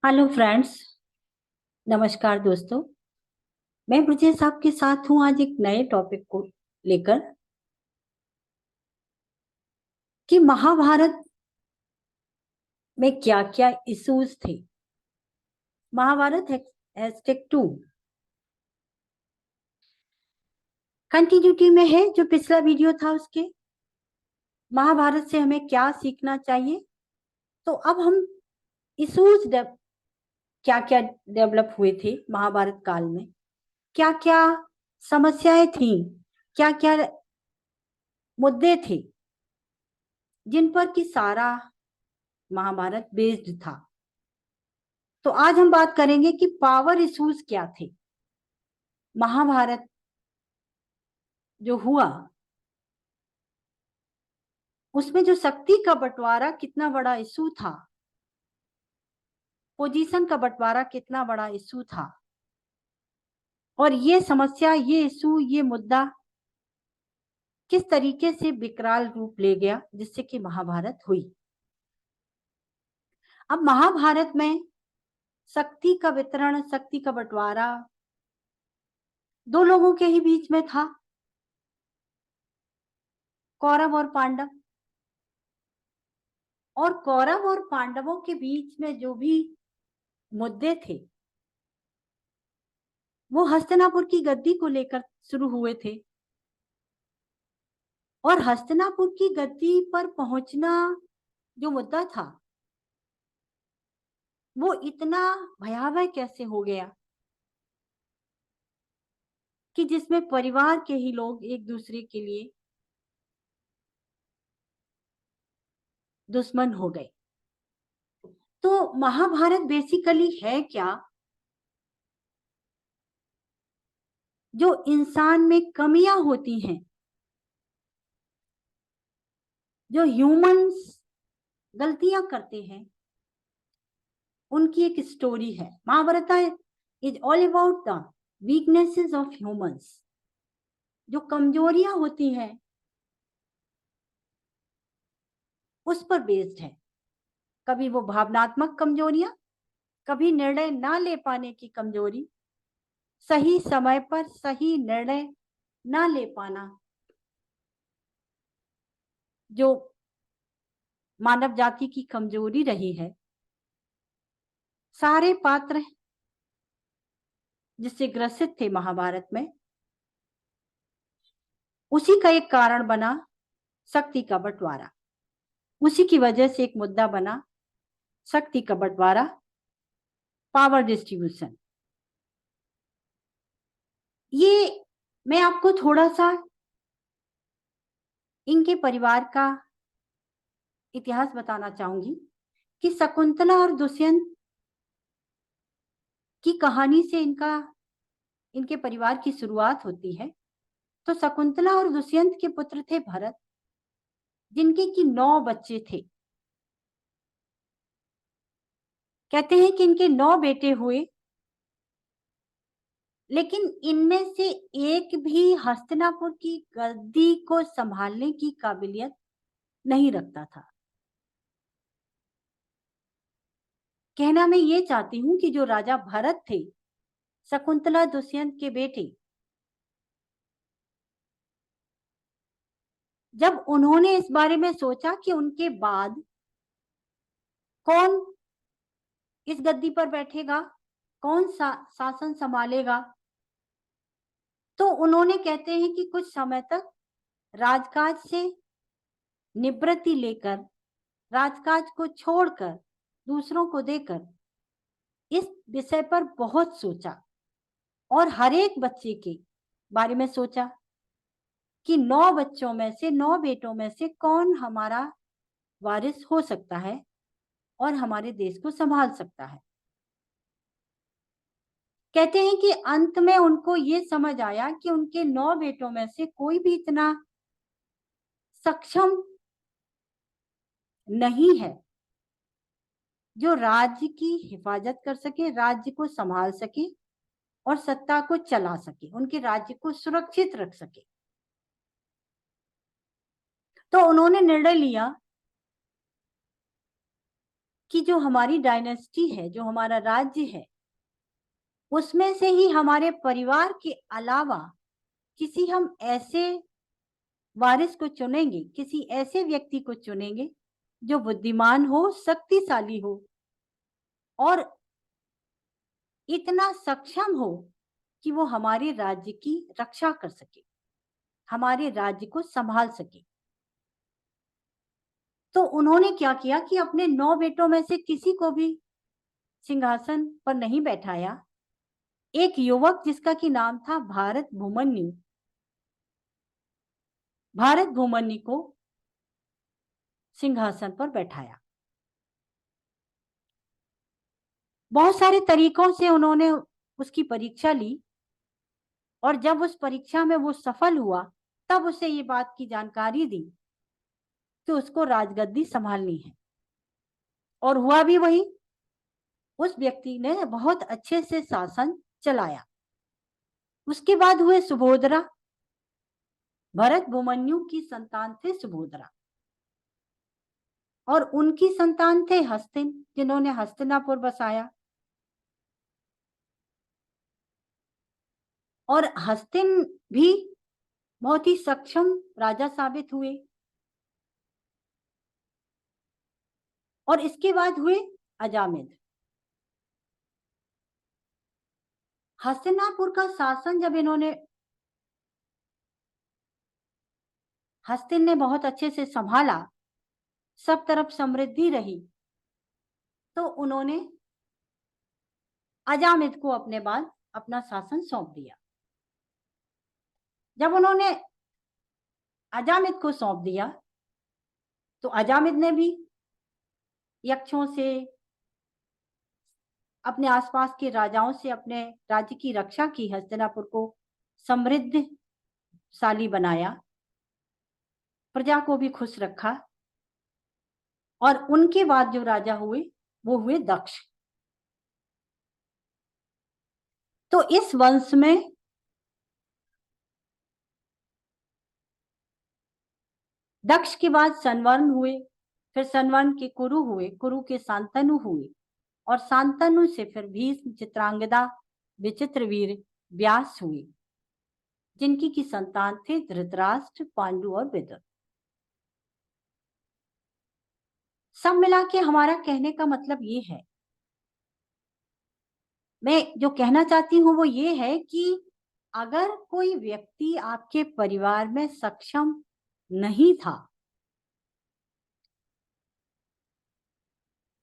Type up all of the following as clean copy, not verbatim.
Hello friends. नमस्कार दोस्तों। मैं ब्रजेश आपके साथ हूँ आज एक नए टॉपिक को लेकर कि महाभारत में क्या क्या इश्यूज थे। महाभारत हैशटैग 2 कंटिन्यूटी में है जो पिछला वीडियो था उसके। महाभारत से हमें क्या सीखना चाहिए। तो अब हम इश्यूज क्या क्या डेवलप हुए थे महाभारत काल में, क्या क्या समस्याएं थी, क्या क्या मुद्दे थे जिन पर कि सारा महाभारत बेस्ड था। तो आज हम बात करेंगे कि पावर इश्यूज क्या थे। महाभारत जो हुआ उसमें जो शक्ति का बंटवारा कितना बड़ा इशू था, पोजीशन का बंटवारा कितना बड़ा इशू था, और ये समस्या, ये इशू, ये मुद्दा किस तरीके से विकराल रूप ले गया जिससे कि महाभारत हुई। अब महाभारत में शक्ति का वितरण, शक्ति का बंटवारा दो लोगों के ही बीच में था, कौरव और पांडव। और कौरव और पांडवों के बीच में जो भी मुद्दे थे वो हस्तिनापुर की गद्दी को लेकर शुरू हुए थे। और हस्तिनापुर की गद्दी पर पहुंचना जो मुद्दा था वो इतना भयावह कैसे हो गया कि जिसमें परिवार के ही लोग एक दूसरे के लिए दुश्मन हो गए। तो महाभारत बेसिकली है क्या? जो इंसान में कमियां होती हैं, जो ह्यूमंस गलतियां करते हैं, उनकी एक स्टोरी है। Mahabharata is all about the weaknesses of humans. जो कमजोरियां होती हैं उस पर बेस्ड है। कभी वो भावनात्मक कमजोरियां, कभी निर्णय ना ले पाने की कमजोरी, सही समय पर सही निर्णय ना ले पाना, जो मानव जाति की कमजोरी रही है। सारे पात्र जिससे ग्रसित थे महाभारत में, उसी का एक कारण बना शक्ति का बंटवारा। उसी की वजह से एक मुद्दा बना शक्ति का बंटवारा, पावर डिस्ट्रीब्यूशन। ये मैं आपको थोड़ा सा इनके परिवार का इतिहास बताना चाहूंगी कि शकुंतला और दुष्यंत की कहानी से इनके परिवार की शुरुआत होती है। तो शकुंतला और दुष्यंत के पुत्र थे भरत, जिनके की 9 बच्चे थे। कहते हैं कि इनके 9 बेटे हुए, लेकिन इनमें से एक भी हस्तिनापुर की गद्दी को संभालने की काबिलियत नहीं रखता था। कहना मैं ये चाहती हूं कि जो राजा भरत थे, शकुंतला दुष्यंत के बेटे, जब उन्होंने इस बारे में सोचा कि उनके बाद कौन इस गद्दी पर बैठेगा, कौन शासन संभालेगा, तो उन्होंने, कहते हैं कि कुछ समय तक राजकाज से निवृत्ति लेकर, राजकाज को छोड़कर, दूसरों को देकर इस विषय पर बहुत सोचा और हर एक बच्चे के बारे में सोचा कि 9 बच्चों में से, 9 बेटों में से कौन हमारा वारिस हो सकता है और हमारे देश को संभाल सकता है। कहते हैं कि अंत में उनको ये समझ आया कि उनके 9 बेटों में से कोई भी इतना सक्षम नहीं है जो राज्य की हिफाजत कर सके, राज्य को संभाल सके और सत्ता को चला सके, उनके राज्य को सुरक्षित रख सके। तो उन्होंने निर्णय लिया कि जो हमारी डायनेस्टी है, जो हमारा राज्य है, उसमें से ही हमारे परिवार के अलावा किसी हम ऐसे वारिस को चुनेंगे, किसी ऐसे व्यक्ति को चुनेंगे जो बुद्धिमान हो, शक्तिशाली हो और इतना सक्षम हो कि वो हमारे राज्य की रक्षा कर सके, हमारे राज्य को संभाल सके। तो उन्होंने क्या किया कि अपने 9 बेटों में से किसी को भी सिंहासन पर नहीं बैठाया। एक युवक जिसका कि नाम था भारत भूमन्यु को सिंहासन पर बैठाया। बहुत सारे तरीकों से उन्होंने उसकी परीक्षा ली और जब उस परीक्षा में वो सफल हुआ तब उसे ये बात की जानकारी दी कि उसको राजगद्दी संभालनी है। और हुआ भी वही, उस व्यक्ति ने बहुत अच्छे से शासन चलाया। उसके बाद हुए सुभोधरा, भरत भूमन्यु की संतान थे सुभोधरा, और उनकी संतान थे हस्तिन, जिन्होंने हस्तिनापुर बसाया। और हस्तिन भी बहुत ही सक्षम राजा साबित हुए। और इसके बाद हुए अजामिल। हस्तिनापुर का शासन जब हस्तिन ने बहुत अच्छे से संभाला, सब तरफ समृद्धि रही, तो उन्होंने अजामिद को अपने बाद अपना शासन सौंप दिया। जब उन्होंने अजामिद को सौंप दिया तो अजामिद ने भी यक्षों से, अपने आसपास के राजाओं से अपने राज्य की रक्षा की, हस्तिनापुर को समृद्धशाली बनाया, प्रजा को भी खुश रखा। और उनके बाद जो राजा हुए वो हुए दक्ष। तो इस वंश में दक्ष के बाद सनवर्ण हुए, फिर सनवर्ण के कुरु हुए, कुरु के शांतनु हुए, और शांतनु से फिर भीष्म, चित्रांगदा, विचित्रवीर, व्यास हुए, जिनकी की संतान थे धृतराष्ट्र, पांडु और विदुर। सब मिला के हमारा कहने का मतलब ये है, मैं जो कहना चाहती हूं वो ये है कि अगर कोई व्यक्ति आपके परिवार में सक्षम नहीं था,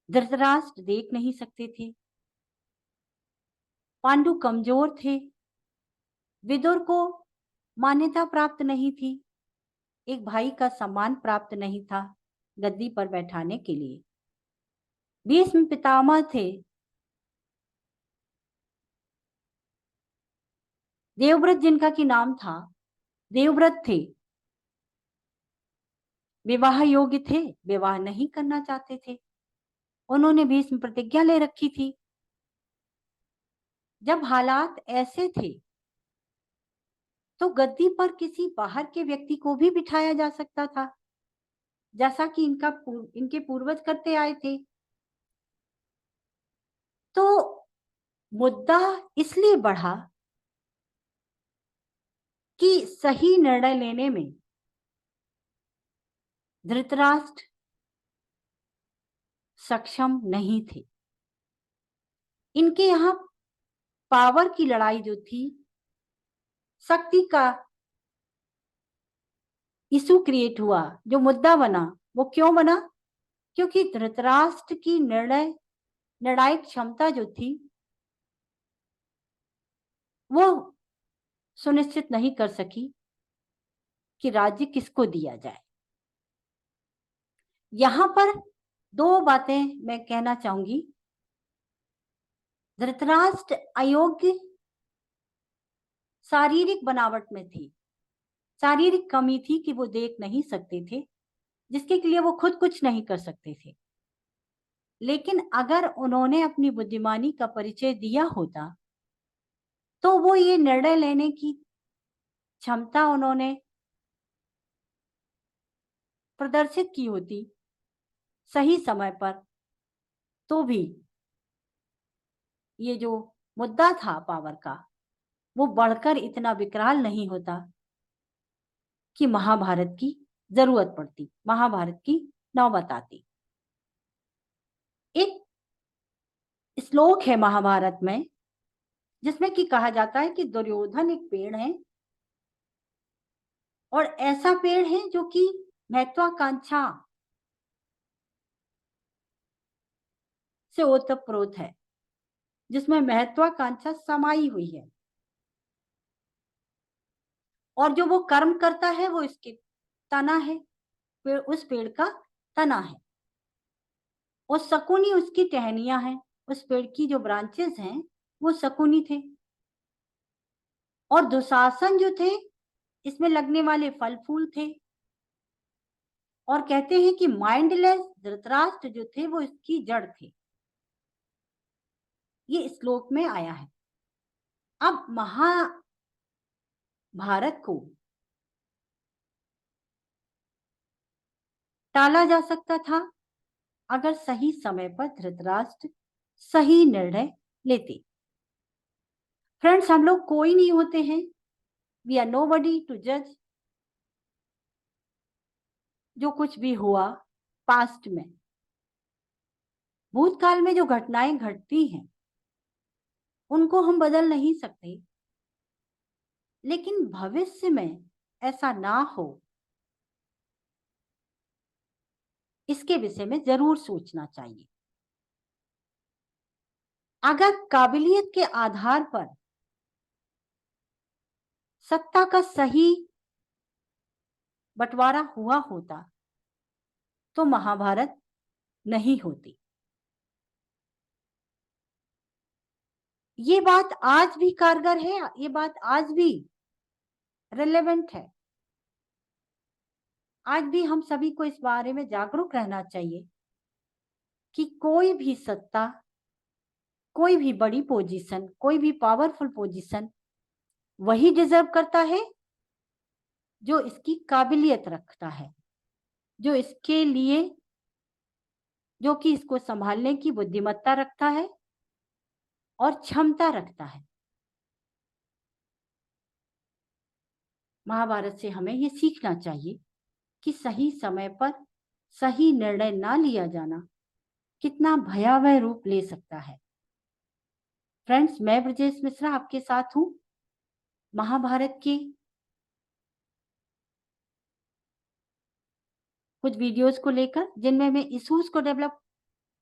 धृतराष्ट्र देख नहीं सकते थे, पांडु कमजोर थे, विदुर को मान्यता प्राप्त नहीं थी, एक भाई का सम्मान प्राप्त नहीं था गद्दी पर बैठाने के लिए, भीष्म पितामह थे, देवव्रत जिनका की नाम था, देवव्रत थे, विवाह योग्य थे, विवाह नहीं करना चाहते थे, उन्होंने भीष्म प्रतिज्ञा ले रखी थी। जब हालात ऐसे थे तो गद्दी पर किसी बाहर के व्यक्ति को भी बिठाया जा सकता था, जैसा कि इनके पूर्वज करते आए थे। तो मुद्दा इसलिए बढ़ा कि सही निर्णय लेने में धृतराष्ट्र सक्षम नहीं थे। इनके यहाँ पावर की लड़ाई जो थी, शक्ति का इशू क्रिएट हुआ, जो मुद्दा बना, वो क्यों बना? क्योंकि धृतराष्ट्र की निर्णायक क्षमता जो थी वो सुनिश्चित नहीं कर सकी कि राज्य किसको दिया जाए। यहां पर दो बातें मैं कहना चाहूंगी। धृतराष्ट्र अयोग्य शारीरिक बनावट में थी, शारीरिक कमी थी कि वो देख नहीं सकते थे, जिसके लिए वो खुद कुछ नहीं कर सकते थे। लेकिन अगर उन्होंने अपनी बुद्धिमानी का परिचय दिया होता तो वो ये निर्णय लेने की क्षमता उन्होंने प्रदर्शित की होती, सही समय पर तो भी ये जो मुद्दा था पावर का, वो बढ़कर इतना विकराल नहीं होता कि महाभारत की जरूरत पड़ती, महाभारत की नौबत आती। एक श्लोक है महाभारत में जिसमें कि कहा जाता है कि दुर्योधन एक पेड़ है, और ऐसा पेड़ है जो कि महत्वाकांक्षा से ओतप्रोत है, जिसमें महत्वाकांक्षा समाई हुई है, और जो वो कर्म करता है वो इसके तना है, पेड़, उस पेड़ का तना है, और शकुनी उसकी टहनियां हैं। उस पेड़ की जो ब्रांचेस हैं वो शकुनी थे, और दुशासन जो थे इसमें लगने वाले फल फूल थे, और कहते हैं कि माइंडलेस धृतराष्ट्र जो थे वो इसकी जड़ थे। ये श्लोक में आया है। अब महाभारत को टाला जा सकता था अगर सही समय पर धृतराष्ट्र सही निर्णय लेते। फ्रेंड्स, हम लोग कोई नहीं होते हैं, वी आर नोबडी टू जज जो कुछ भी हुआ पास्ट में। भूतकाल में जो घटनाएं घटती हैं उनको हम बदल नहीं सकते, लेकिन भविष्य में ऐसा ना हो इसके विषय में जरूर सोचना चाहिए। अगर काबिलियत के आधार पर सत्ता का सही बंटवारा हुआ होता तो महाभारत नहीं होती। ये बात आज भी कारगर है, ये बात आज भी रिलेवेंट है। आज भी हम सभी को इस बारे में जागरूक रहना चाहिए कि कोई भी सत्ता, कोई भी बड़ी पोजीशन, कोई भी पावरफुल पोजीशन वही डिजर्व करता है जो इसकी काबिलियत रखता है, जो इसके लिए, जो कि इसको संभालने की बुद्धिमत्ता रखता है और क्षमता रखता है। महाभारत से हमें ये सीखना चाहिए कि सही समय पर सही निर्णय ना लिया जाना कितना भयावह रूप ले सकता है। फ्रेंड्स, मैं ब्रजेश मिश्रा आपके साथ हूं महाभारत के कुछ वीडियोस को लेकर, जिनमें मैं इश्यूज को डेवलप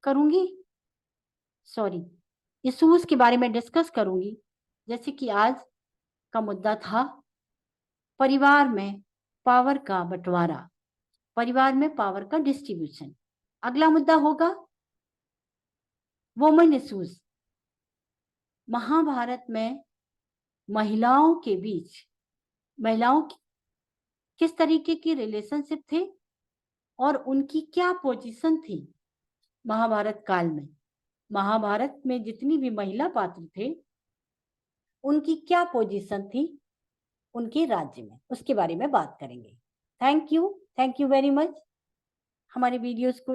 करूंगी, इश्यूज के बारे में डिस्कस करूंगी। जैसे कि आज का मुद्दा था परिवार में पावर का बंटवारा, परिवार में पावर का डिस्ट्रीब्यूशन। अगला मुद्दा होगा वुमेन इश्यूज, महाभारत में महिलाओं के बीच, महिलाओं की किस तरीके की रिलेशनशिप थे और उनकी क्या पोजीशन थी महाभारत काल में। महाभारत में जितनी भी महिला पात्र थे उनकी क्या पोजीशन थी उनके राज्य में, उसके बारे में बात करेंगे। Thank you very much. हमारे वीडियोस को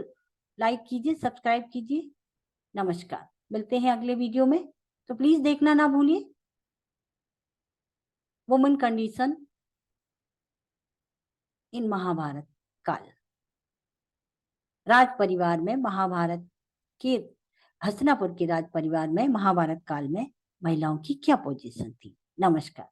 लाइक कीजिए, सब्सक्राइब कीजिए। नमस्कार, मिलते हैं अगले वीडियो में, तो प्लीज देखना ना भूलिए। वुमेन कंडीशन इन महाभारत काल, राज परिवार में, महाभारत के हस्तिनापुर के राज परिवार में महाभारत काल में महिलाओं की क्या पोजीशन थी। नमस्कार।